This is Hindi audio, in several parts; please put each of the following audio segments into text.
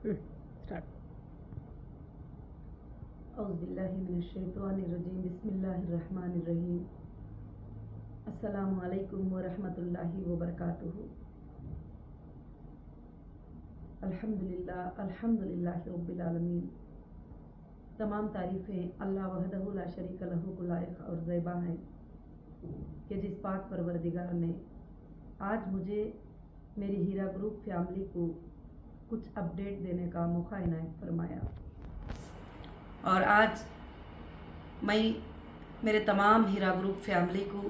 स्टार्ट। औज़ुबिल्लाहिमिनश्शैतानिर्रजीम बिस्मिल्लाहिर्रहमानिर्रहीम। अस्सलामु अलैकुम व रहमतुल्लाहि व बरकातुहू। अल्हम्दुलिल्लाहि रब्बिल आलमीन। तमाम तारीफ़ें अल्लाह वहदहु ला शरीक लहू को लायक और ज़ैबा हैं कि जिस पाक परवरदिगार ने आज मुझे मेरी हीरा ग्रुप फैमिली को कुछ अपडेट देने का मौका इनायत फरमाया। और आज मैं मेरे तमाम हीरा ग्रुप फैमिली को,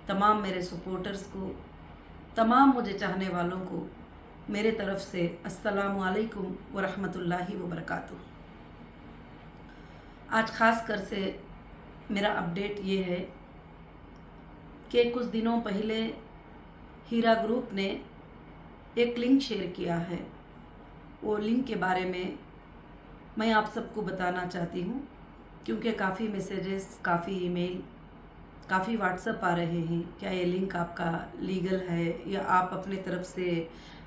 तमाम मेरे सपोर्टर्स को, तमाम मुझे चाहने वालों को मेरे तरफ से अस्सलामु अलैकुम व रहमतुल्लाहि व बरकातुहू। आज ख़ास कर से मेरा अपडेट ये है कि कुछ दिनों पहले हीरा ग्रुप ने एक लिंक शेयर किया है। वो लिंक के बारे में मैं आप सबको बताना चाहती हूँ, क्योंकि काफ़ी मैसेजेस, काफ़ी ईमेल, काफ़ी व्हाट्सएप आ रहे हैं। क्या ये लिंक आपका लीगल है या आप अपने तरफ से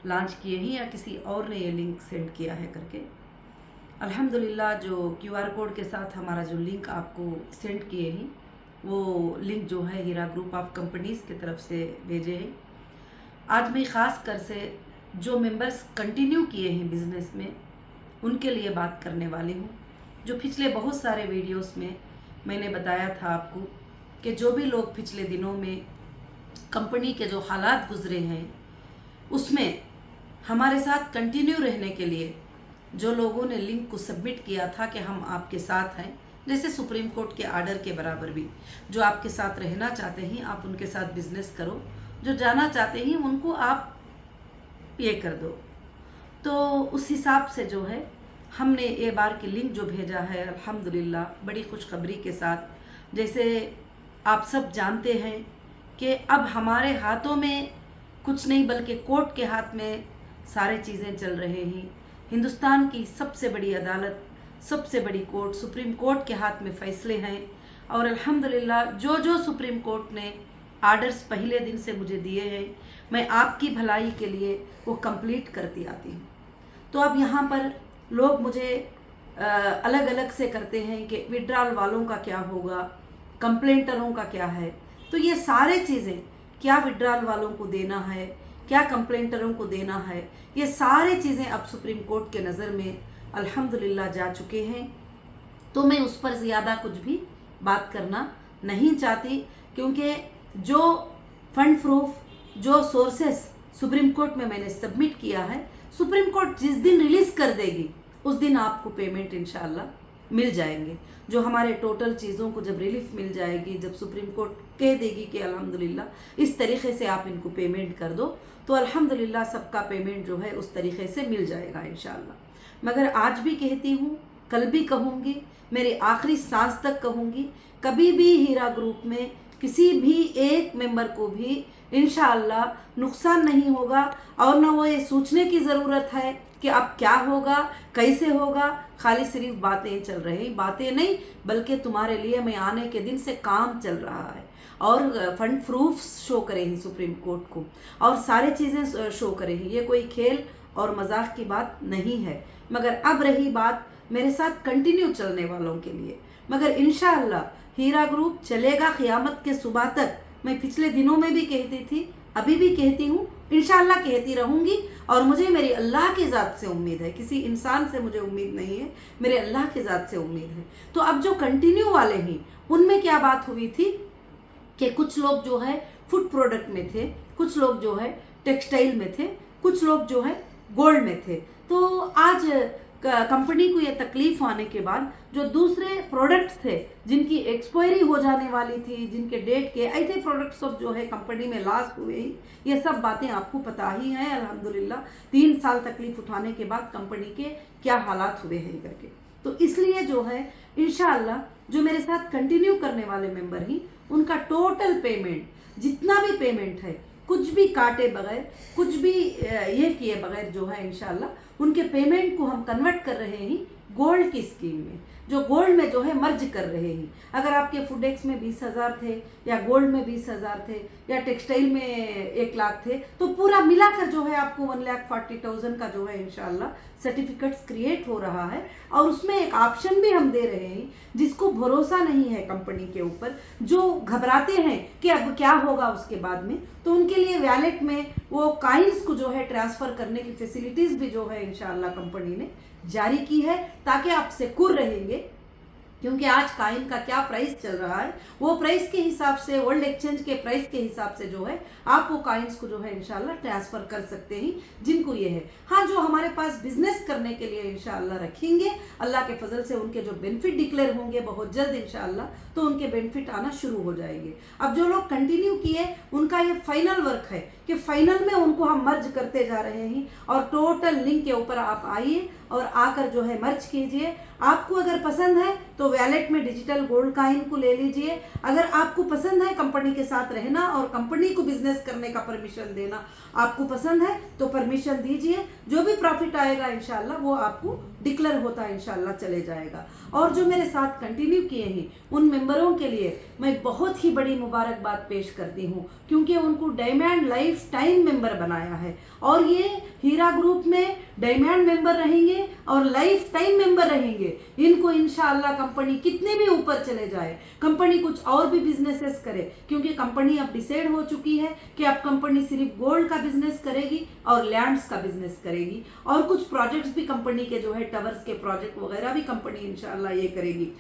लॉन्च किए हैं या किसी और ने ये लिंक सेंड किया है करके। अल्हम्दुलिल्लाह जो QR कोड के साथ हमारा जो लिंक आपको सेंड किए हैं वो लिंक जो है हीरा ग्रुप ऑफ कंपनीज़ की तरफ से भेजे हैं। आज मैं ख़ास कर से जो मेंबर्स कंटिन्यू किए हैं बिज़नेस में उनके लिए बात करने वाली हूँ। जो पिछले बहुत सारे वीडियोस में मैंने बताया था आपको कि जो भी लोग पिछले दिनों में कंपनी के जो हालात गुजरे हैं उसमें हमारे साथ कंटिन्यू रहने के लिए जो लोगों ने लिंक को सबमिट किया था कि हम आपके साथ हैं, जैसे सुप्रीम कोर्ट के आर्डर के बराबर भी जो आपके साथ रहना चाहते हैं आप उनके साथ बिजनेस करो, जो जाना चाहते हैं उनको आप ये कर दो। तो उस हिसाब से जो है हमने ये बार की लिंक जो भेजा है अल्हम्दुलिल्लाह बड़ी खुशखबरी के साथ। जैसे आप सब जानते हैं कि अब हमारे हाथों में कुछ नहीं बल्कि कोर्ट के हाथ में सारे चीज़ें चल रहे हैं। हिंदुस्तान की सबसे बड़ी अदालत, सबसे बड़ी कोर्ट सुप्रीम कोर्ट के हाथ में फ़ैसले हैं। और अल्हम्दुलिल्लाह जो सुप्रीम कोर्ट ने आर्डर्स पहले दिन से मुझे दिए हैं मैं आपकी भलाई के लिए वो कंप्लीट करती आती हूँ। तो अब यहाँ पर लोग मुझे अलग अलग से करते हैं कि विड्रॉल वालों का क्या होगा, कंप्लेंटरों का क्या है। तो ये सारे चीज़ें, क्या विड्रॉल वालों को देना है, क्या कंप्लेंटरों को देना है, ये सारे चीज़ें अब सुप्रीम कोर्ट के नज़र में अल्हम्दुलिल्लाह जा चुके हैं। तो मैं उस पर ज़्यादा कुछ भी बात करना नहीं चाहती, क्योंकि जो फंड प्रूफ, जो सोर्सेस सुप्रीम कोर्ट में मैंने सबमिट किया है, सुप्रीम कोर्ट जिस दिन रिलीज़ कर देगी उस दिन आपको पेमेंट इंशाल्लाह मिल जाएंगे। जो हमारे टोटल चीज़ों को जब रिलीफ मिल जाएगी, जब सुप्रीम कोर्ट कह देगी कि अल्हम्दुलिल्लाह इस तरीके से आप इनको पेमेंट कर दो, तो अल्हम्दुलिल्लाह सबका पेमेंट जो है उस तरीके से मिल जाएगा इंशाल्लाह। मगर आज भी कहती हूँ, कल भी कहूँगी, मेरी आखिरी सांस तक कहूँगी, कभी भी हीरा ग्रुप में किसी भी एक मेंबर को भी इंशाअल्लाह नुकसान नहीं होगा। और ना वो ये सोचने की ज़रूरत है कि अब क्या होगा, कैसे होगा। खाली सिर्फ बातें चल रही, बातें नहीं बल्कि तुम्हारे लिए मैं आने के दिन से काम चल रहा है। और फंड प्रूफ शो करेंगे सुप्रीम कोर्ट को और सारे चीज़ें शो करेंगी। ये कोई खेल और मजाक की बात नहीं है। मगर अब रही बात मेरे साथ कंटिन्यू चलने वालों के लिए, मगर इंशाअल्लाह हीरा ग्रुप चलेगा क़यामत के सुबह तक। मैं पिछले दिनों में भी कहती थी, अभी भी कहती हूँ, इंशाअल्लाह कहती रहूँगी। और मुझे मेरी अल्लाह की ज़ात से उम्मीद है, किसी इंसान से मुझे उम्मीद नहीं है, मेरे अल्लाह की ज़ात से उम्मीद है। तो अब जो कंटिन्यू वाले हैं उनमें क्या बात हुई थी कि कुछ लोग जो है फूड प्रोडक्ट में थे, कुछ लोग जो है टेक्सटाइल में थे, कुछ लोग जो है गोल्ड में थे। तो आज कंपनी को ये तकलीफ आने के बाद जो दूसरे प्रोडक्ट्स थे जिनकी एक्सपायरी हो जाने वाली थी, जिनके डेट के, ऐसे प्रोडक्ट्स सब जो है कंपनी में लॉस हुए, ये सब बातें आपको पता ही हैं। अल्हम्दुलिल्लाह 3 साल तकलीफ उठाने के बाद कंपनी के क्या हालात हुए हैं करके। तो इसलिए जो है इंशाअल्लाह जो मेरे साथ कंटिन्यू करने वाले मेंबर ही, उनका टोटल पेमेंट जितना भी पेमेंट है, कुछ भी काटे बगैर, कुछ भी ये किए बगैर जो है इंशाअल्लाह उनके पेमेंट को हम कन्वर्ट कर रहे हैं गोल्ड की स्कीम में, जो गोल्ड में जो है मर्ज कर रहे हैं। अगर आपके फूडेक्स में 20,000 थे, या गोल्ड में 20,000 थे, या टेक्सटाइल में 1 लाख थे, तो पूरा मिलाकर जो है आपको 1,40,000 का जो है इंशाल्लाह सर्टिफिकेट्स क्रिएट हो रहा है। और उसमें एक ऑप्शन भी हम दे रहे हैं, जिसको भरोसा नहीं है कंपनी के ऊपर, जो घबराते हैं कि अब क्या होगा उसके बाद में, तो उनके लिए वैलेट में वो कॉइन्स को जो है ट्रांसफर करने की फैसिलिटीज भी जो है इंशाल्लाह कंपनी ने जारी की है, ताकि आप सिक्योर रहेंगे। क्योंकि आज कॉइन का क्या प्राइस चल रहा है, वो प्राइस के हिसाब से, वर्ल्ड एक्सचेंज के प्राइस के हिसाब से जो है आप वो कॉइन्स को जो है इंशाल्लाह ट्रांसफर कर सकते हैं, जिनको ये है। हाँ, जो हमारे पास बिजनेस करने के लिए इंशाल्लाह रखेंगे, अल्लाह के फजल से उनके जो बेनिफिट डिक्लेयर होंगे बहुत जल्द इंशाल्लाह, तो उनके बेनिफिट आना शुरू हो जाएंगे। अब जो लोग कंटिन्यू किए, उनका ये फाइनल वर्क है कि फाइनल में उनको हम मर्ज करते जा रहे हैं, और टोटल लिंक के ऊपर आप आइए और आकर जो है मर्ज कीजिए। आपको अगर पसंद है तो वैलेट में डिजिटल गोल्ड कॉइन को ले लीजिए। अगर आपको पसंद है कंपनी के साथ रहना और कंपनी को बिजनेस करने का परमिशन देना आपको पसंद है, तो परमिशन दीजिए। जो भी प्रॉफिट आएगा इंशाल्लाह वो आपको डिक्लेयर होता इंशाल्लाह चले जाएगा। और जो मेरे साथ कंटिन्यू किए हैं उन मेंबरों के लिए मैं बहुत ही बड़ी मुबारकबाद पेश करती हूँ, क्योंकि उनको डायमंड लाइफ टाइम मेंबर बनाया है। और ये हीरा ग्रुप में डायमंड मेंबर रहेंगे और लाइफ टाइम मेंबर रहेंगे। इनको इंशाल्लाह कंपनी कितने भी ऊपर चले जाए, कंपनी कुछ और भी बिजनेसेस करे, क्योंकि कंपनी अब डिसाइड हो चुकी है कि अब कंपनी सिर्फ गोल्ड का बिजनेस करेगी और लैंड्स का बिजनेस करेगी, और कुछ प्रोजेक्ट्स भी कंपनी के जो है टावर्स के प्रोजेक्ट वगैरह भी कंपनी इंशाल्लाह ये करेगी।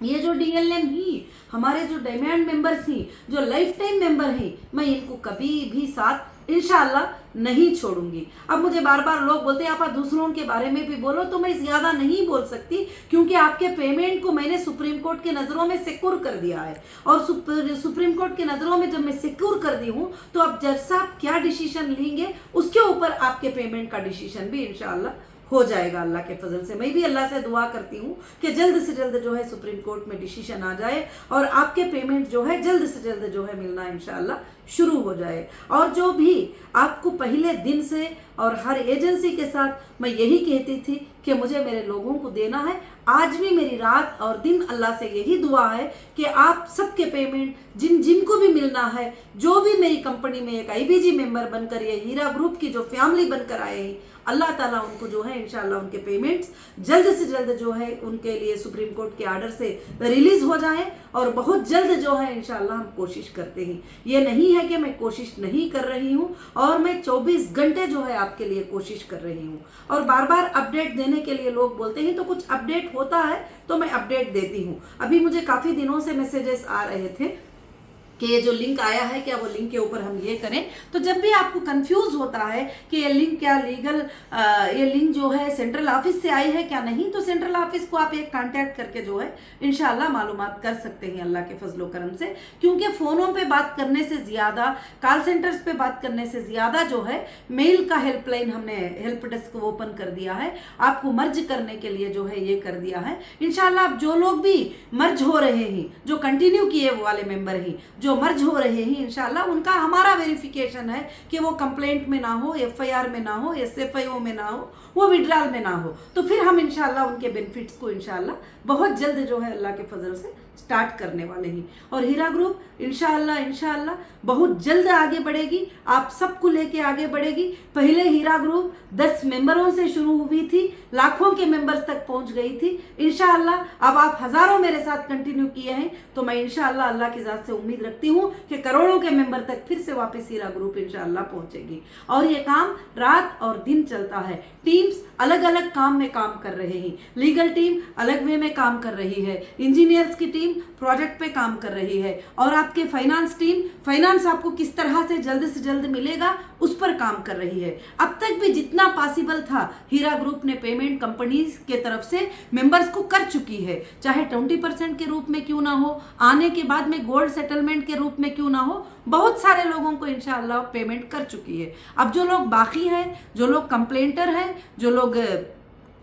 ये जो डीएलएम ही हमारे जो डायमंड मेंबर्स हैं, जो लाइफ टाइम मेंबर हैं, मैं इनको कभी भी साथ इंशाल्लाह नहीं छोड़ूंगी। अब मुझे बार बार लोग बोलते हैं आप दूसरों के बारे में भी बोलो, तो मैं ज्यादा नहीं बोल सकती, क्योंकि आपके पेमेंट को मैंने सुप्रीम कोर्ट के नजरों में सिक्योर कर दिया है। और सुप्रीम कोर्ट के नजरों में जब मैं सिक्योर कर दी हूँ, तो अब जज साहब क्या डिसीजन लेंगे उसके ऊपर आपके पेमेंट का डिसीजन भी इंशाल्लाह हो जाएगा अल्लाह के फजल से। मैं भी अल्लाह से दुआ करती हूँ कि जल्द से जल्द जो है सुप्रीम कोर्ट में डिसीजन आ जाए और आपके पेमेंट जो है जल्द से जल्द जो है मिलना इंशाल्लाह शुरू हो जाए। और जो भी आपको पहले दिन से और हर एजेंसी के साथ मैं यही कहती थी कि मुझे मेरे लोगों को देना है, आज भी मेरी रात और दिन अल्लाह से यही दुआ है कि आप सबके पेमेंट जिनको भी मिलना है, जो भी मेरी कंपनी में एक आईबीजी मेंबर बनकर ये हीरा ग्रुप की जो फैमिली बनकर आए हैं, अल्लाह ताला उनको जो है इंशाल्लाह उनके पेमेंट्स जल्द से जल्द जो है उनके लिए सुप्रीम कोर्ट के आर्डर से रिलीज हो जाए। और बहुत जल्द जो है इंशाल्लाह हम कोशिश करते हैं, ये नहीं है कि मैं कोशिश नहीं कर रही हूँ, और मैं 24 घंटे जो है आपके लिए कोशिश कर रही हूँ। और बार बार अपडेट देने के लिए लोग बोलते हैं, तो कुछ अपडेट होता है तो मैं अपडेट देती हूँ। अभी मुझे काफ़ी दिनों से मैसेजेस आ रहे थे कि ये जो लिंक आया है क्या वो लिंक के ऊपर हम ये करें। तो जब भी आपको कंफ्यूज होता है कि ये लिंक क्या लीगल, ये लिंक जो है सेंट्रल ऑफिस से आई है क्या नहीं, तो सेंट्रल ऑफिस को आप एक कांटेक्ट करके जो है इंशाल्लाह मालूमात कर सकते हैं अल्लाह के फजलो करम से। क्योंकि फ़ोनों पे बात करने से ज़्यादा, कॉल सेंटर्स पे बात करने से ज़्यादा जो है मेल का हेल्पलाइन हमने हेल्प डेस्क ओपन कर दिया है, आपको मर्ज करने के लिए जो है ये कर दिया है। इंशाल्लाह आप जो लोग भी मर्ज हो रहे हैं, जो कंटिन्यू किए वाले मेंबर हैं, जो मर्ज हो रहे हैं, इंशाल्लाह उनका हमारा वेरिफिकेशन है कि वो कंप्लेंट में ना हो, एफआईआर में ना हो, एसएफआईओ में ना हो, वो विड्रॉल में ना हो, तो फिर हम इंशाल्लाह उनके बेनिफिट्स को इंशाल्लाह बहुत जल्द जो है अल्लाह के फजल से स्टार्ट करने वाले हैं। और हीरा ग्रुप इंशाल्लाह बहुत जल्द आगे बढ़ेगी, आप सबको लेके आगे बढ़ेगी। पहले हीरा ग्रुप 10 मेंबरों से शुरू हुई थी, लाखों के मेंबर्स तक पहुंच गई थी। इंशाल्लाह अब आप हजारों मेरे साथ कंटिन्यू किए हैं, तो मैं इंशाल्लाह अल्लाह की ज़ात से उम्मीद रखती हूँ कि करोड़ों के मेंबर तक फिर से वापस हीरा ग्रुप इंशाल्लाह पहुंचेगी। और ये काम रात और दिन चलता है, टीम्स अलग अलग काम में काम कर रहे हैं। लीगल टीम अलग वे में काम कर रही है, इंजीनियर्स की टीम प्रोजेक्ट पे काम कर रही है, और आपके फाइनेंस टीम फाइनेंस आपको किस तरह से जल्द मिलेगा उस पर काम कर रही है। अब तक भी जितना पॉसिबल था हीरा ग्रुप ने पेमेंट कंपनीज के तरफ से मेंबर्स को कर चुकी है, चाहे 20% के रूप में क्यों ना हो, आने के बाद में गोल्ड सेटलमेंट के रूप में क्यों ना हो, बहुत सारे लोगों को इंशाल्लाह पेमेंट कर चुकी है। अब जो लोग बाकी हैं, जो लोग कंप्लेंटर हैं, जो लोग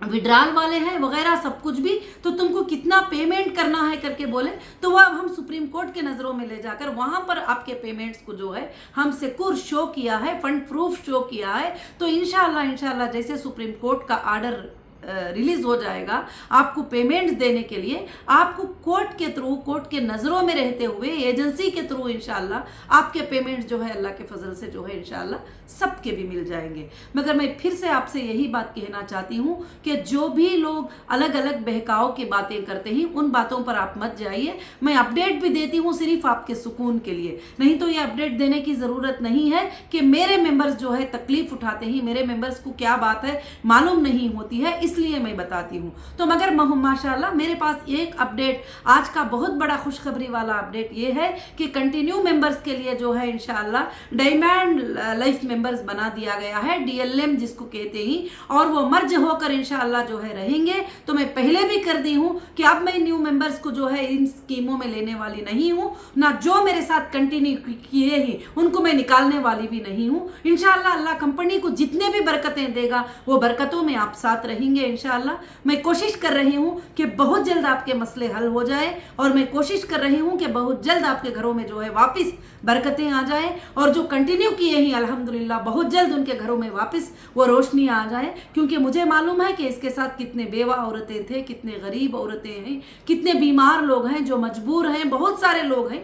विड्रॉल वाले हैं वगैरह सब कुछ भी, तो तुमको कितना पेमेंट करना है करके बोले, तो वह हम सुप्रीम कोर्ट के नज़रों में ले जाकर वहां पर आपके पेमेंट्स को जो है हम सिक्योर शो किया है, फंड प्रूफ शो किया है। तो इंशाल्लाह जैसे सुप्रीम कोर्ट का आर्डर रिलीज हो जाएगा आपको पेमेंट्स देने के लिए, आपको कोर्ट के थ्रू, कोर्ट के नज़रों में रहते हुए एजेंसी के थ्रू इंशाल्लाह आपके पेमेंट्स जो है अल्लाह के फजल से जो है इंशाल्लाह सबके भी मिल जाएंगे। मगर मैं फिर से आपसे यही बात कहना चाहती हूँ कि जो भी लोग अलग अलग बहकाव की बातें करते हैं उन बातों पर आप मत जाइए। मैं अपडेट भी देती हूँ सिर्फ आपके सुकून के लिए, नहीं तो ये अपडेट देने की ज़रूरत नहीं है कि मेरे मेंबर्स जो है तकलीफ उठाते हैं, मेरे मेंबर्स को क्या बात है मालूम नहीं होती है, इसलिए मैं बताती हूँ। तो मगर माशाल्लाह मेरे पास एक अपडेट आज का बहुत बड़ा खुशखबरी वाला अपडेट ये है कि कंटिन्यू मेंबर्स के लिए जो है इंशाल्लाह डायमंड लाइफ मेंबर्स बना दिया गया है, DLM जिसको कहते हैं, और वो मर्ज होकर इंशाल्लाह जो है रहेंगे। तो मैं पहले भी कर दी हूँ कि अब मैं न्यू मेंबर्स को जो है इन स्कीमों में लेने वाली नहीं हूँ, ना जो मेरे साथ कंटिन्यू किए ही उनको मैं निकालने वाली भी नहीं हूँ। इंशाल्लाह अल्लाह कंपनी को जितने भी बरकतें देगा वो बरकतों में आप साथ रहेंगे इंशाल्लाह। मैं कोशिश कर रही हूँ कि बहुत जल्द आपके मसले हल हो जाए, और मैं कोशिश कर रही हूँ कि बहुत जल्द आपके घरों में जो है वापस बरकतें आ जाए, और जो कंटिन्यू किए हैं अल्हम्दुलिल्लाह बहुत जल्द उनके घरों में वापस वो रोशनी आ जाए। क्योंकि मुझे मालूम है कि इसके साथ कितने बेवा औरतें थे, कितने गरीब औरतें हैं, कितने बीमार लोग हैं, जो मजबूर हैं, बहुत सारे लोग हैं,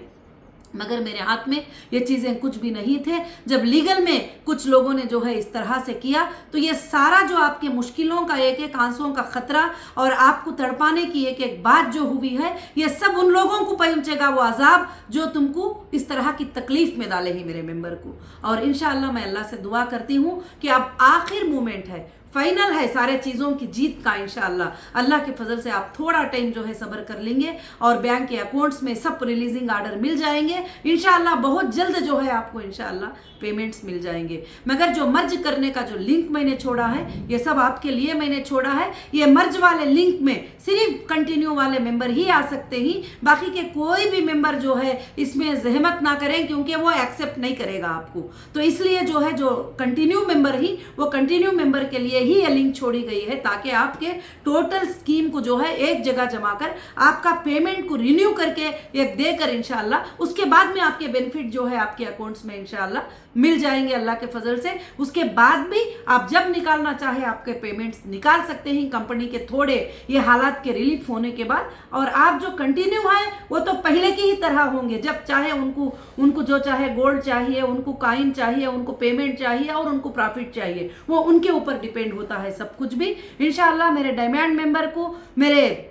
मगर मेरे हाथ में ये चीज़ें कुछ भी नहीं थे। जब लीगल में कुछ लोगों ने जो है इस तरह से किया तो ये सारा जो आपके मुश्किलों का एक एक आंसुओं का खतरा और आपको तड़पाने की एक एक बात जो हुई है, ये सब उन लोगों को पहुंचेगा वो अजाब जो तुमको इस तरह की तकलीफ में डाले ही मेरे मेंबर को। और इंशाअल्लाह मैं अल्लाह से दुआ करती हूँ कि अब आखिर मोमेंट है, फाइनल है सारे चीज़ों की जीत का। इंशाअल्लाह अल्लाह के फजल से आप थोड़ा टाइम जो है सब्र कर लेंगे और बैंक के अकाउंट्स में सब रिलीजिंग आर्डर मिल जाएंगे इंशाअल्लाह। बहुत जल्द जो है आपको इंशाअल्लाह पेमेंट्स मिल जाएंगे। मगर जो मर्ज करने का जो लिंक मैंने छोड़ा है, ये सब आपके लिए मैंने छोड़ा है। ये मर्ज वाले लिंक में सिर्फ कंटिन्यू वाले मेंबर ही आ सकते ही, बाकी के कोई भी मेंबर जो है इसमें जहमत ना करें, क्योंकि वो एक्सेप्ट नहीं करेगा आपको। तो इसलिए जो है जो कंटिन्यू मेंबर ही, वो कंटिन्यू मेंबर के लिए ही ये लिंक छोड़ी गई है, ताकि आपके टोटल स्कीम को जो है एक जगह जमा कर आपका पेमेंट को रिन्यू करके एक देकर इंशाअल्लाह उसके बाद में आपके बेनिफिट जो है आपके अकाउंट्स में इंशाअल्लाह मिल जाएंगे अल्लाह के फजल से। उसके बाद भी आप जब निकालना चाहे आपके पेमेंट्स निकाल सकते हैं कंपनी के थोड़े ये हालात के रिलीफ होने के बाद। और आप जो कंटिन्यू हैं वो तो पहले की ही तरह होंगे, जब चाहे उनको जो चाहे गोल्ड चाहिए, उनको कॉइन चाहिए, उनको पेमेंट चाहिए और उनको प्रॉफिट चाहिए, वो उनके ऊपर डिपेंड होता है सब कुछ भी। इंशाअल्लाह मेरे डायमंड मेंबर को, मेरे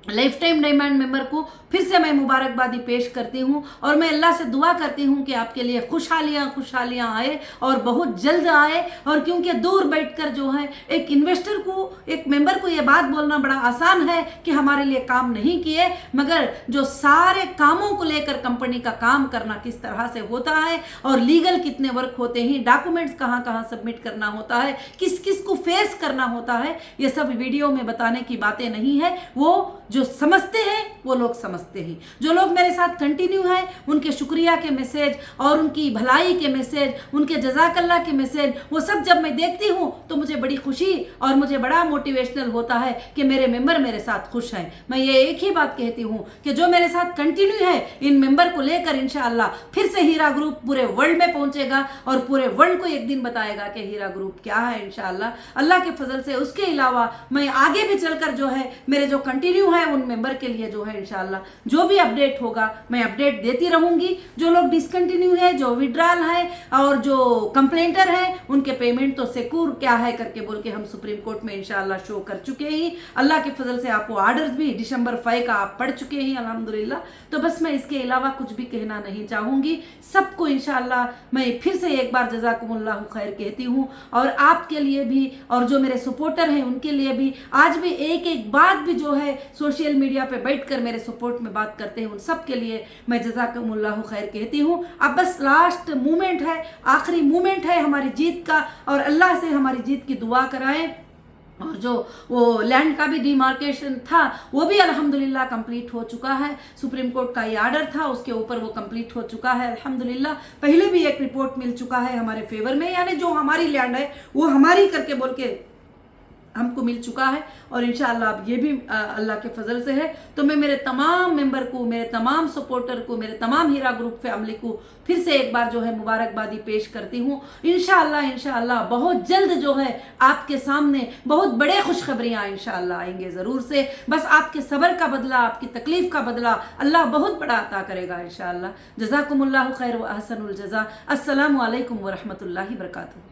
लाइफ टाइम डायमंड मेंबर को फिर से मैं मुबारकबादी पेश करती हूँ, और मैं अल्लाह से दुआ करती हूँ कि आपके लिए खुशहालियाँ आए और बहुत जल्द आए। और क्योंकि दूर बैठकर जो है एक इन्वेस्टर को, एक मेंबर को ये बात बोलना बड़ा आसान है कि हमारे लिए काम नहीं किए, मगर जो सारे कामों को लेकर कंपनी का काम करना किस तरह से होता है और लीगल कितने वर्क होते हैं, डॉक्यूमेंट्स कहाँ कहाँ सबमिट करना होता है, किस किस को फेस करना होता है, ये सब वीडियो में बताने की बातें नहीं है। वो जो समझते हैं वो लोग समझते हैं। जो लोग मेरे साथ कंटिन्यू हैं उनके शुक्रिया के मैसेज और उनकी भलाई के मैसेज, उनके जज़ाकल्लाह के मैसेज, वो सब जब मैं देखती हूँ तो मुझे बड़ी खुशी और मुझे बड़ा मोटिवेशनल होता है कि मेरे मेंबर मेरे साथ खुश हैं। मैं ये एक ही बात कहती हूँ कि जो मेरे साथ कंटिन्यू है इन मेंबर को लेकर इंशाअल्लाह फिर से हीरा ग्रुप पूरे वर्ल्ड में पहुंचेगा और पूरे वर्ल्ड को एक दिन बताएगा कि हीरा ग्रुप क्या है इंशाअल्लाह अल्लाह के फजल से। उसके अलावा मैं आगे भी चलकर जो है मेरे जो कंटिन्यू है उन मेंबर के लिए जो है इंशाअल्लाह जो भी अपडेट होगा मैं अपडेट देती रहूंगी। जो लोग डिसकंटिन्यू है, जो विड्रॉल है और जो कंप्लेंटर है, उनके पेमेंट तो सिक्योर क्या है करके बोल के हम सुप्रीम कोर्ट में इंशाअल्लाह शो कर चुके हैं। अल्लाह के फजल से आपको ऑर्डर्स भी दिसंबर 5 का आप पढ़ चुके हैं अल्हम्दुलिल्लाह। तो बस मैं इसके अलावा कुछ भी कहना नहीं चाहूंगी। सबको इंशाअल्लाह मैं फिर से एक बार जज़ाकुमुल्लाहु खैर कहती हूँ, और आपके लिए भी और जो मेरे सपोर्टर हैं उनके लिए भी। आज भी एक एक बात भी जो है सोशल मीडिया पे बैठकर मेरे सपोर्ट में बात करते हैं, उन सब के लिए मैं जज़ाकुमुल्लाहु खैर कहती हूँ। अब बस लास्ट मोमेंट है, आखिरी मोमेंट है हमारी जीत का, और अल्लाह से हमारी जीत की दुआ कराएं। और जो वो लैंड का भी डिमार्केशन था वो भी अल्हम्दुलिल्लाह कंप्लीट हो चुका है। सुप्रीम कोर्ट का ये आर्डर था उसके ऊपर वो कंप्लीट हो चुका है अल्हम्दुलिल्लाह। पहले भी एक रिपोर्ट मिल चुका है हमारे फेवर में, यानी जो हमारी लैंड है वो हमारी करके बोल के हमको मिल चुका है और इंशाअल्लाह अब ये भी अल्लाह के फजल से है। तो मैं मेरे तमाम मेंबर को, मेरे तमाम सपोर्टर को, मेरे तमाम हीरा ग्रुप फैमिली को फिर से एक बार जो है मुबारकबादी पेश करती हूँ। इंशाअल्लाह बहुत जल्द जो है आपके सामने बहुत बड़े खुशखबरियाँ इंशाअल्लाह आएंगे ज़रूर से। बस आपके सब्र का बदला, आपकी तकलीफ़ का बदला अल्लाह बहुत बड़ा अता करेगा इंशाअल्लाह। जज़ाकुमुल्लाहु खैर व अहसनुल जज़ा। अस्सलामु अलैकुम व रहमतुल्लाहि व बरकातुहू।